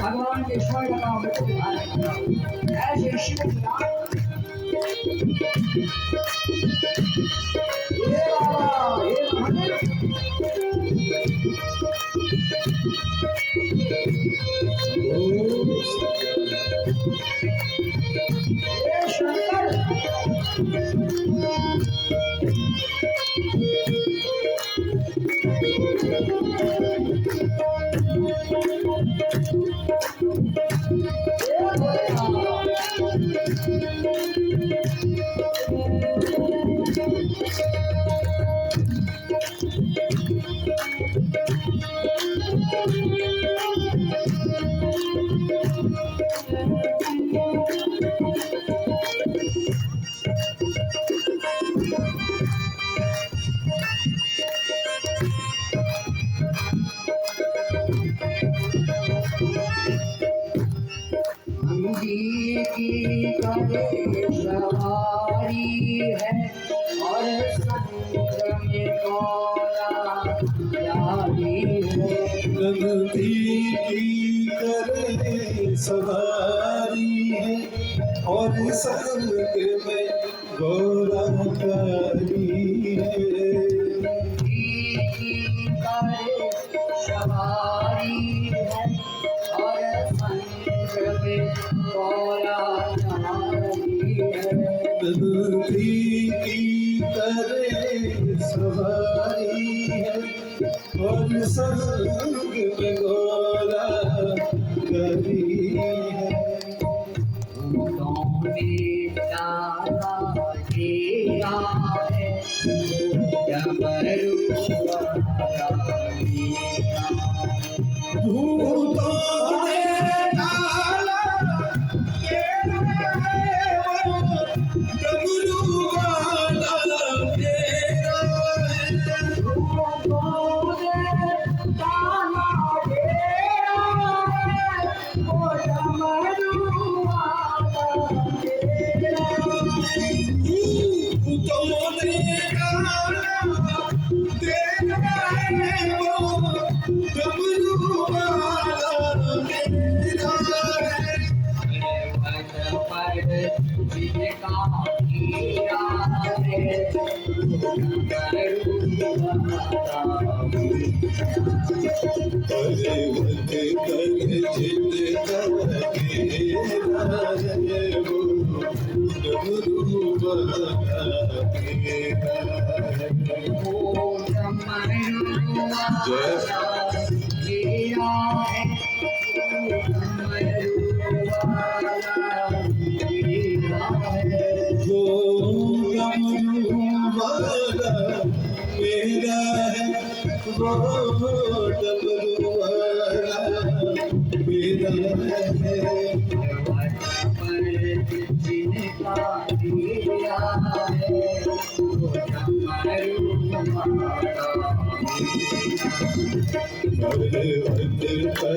भगवान के ईश्वर का नाम ऐसे शिव की करे सवारी है और संग में कौला प्यारी है। नंदी की करे सवारी है और संग में गौरा प्यारी है। नंदी की करे सवारी है और संग में गौरा प्यारी है। नंदी की करे सवारी है और संग में गौरा प्यारी है। फूलों में डाला तेरा है डमरू वाला मेरा। भूतों ने डाला तेरा है डमरू वाला तेरा है। फूलों में डाला तेरा है वो डमरू वाला मेरा। भूतों ने डाला तेरा है वो डमरू वाला तेरा है। पर जिनका हीरा है डमरू वाला अरे वते कर जिंदा तेरा है वो डमरू वाला तेरा है। वो डमरू वाला मेरा है डमरू वाला मेरा है। वो डमरू वाला मेरा है वो डमरू वाला मेरा है। पर जिनका हीरा है वो डमरू वाला अरे वते कर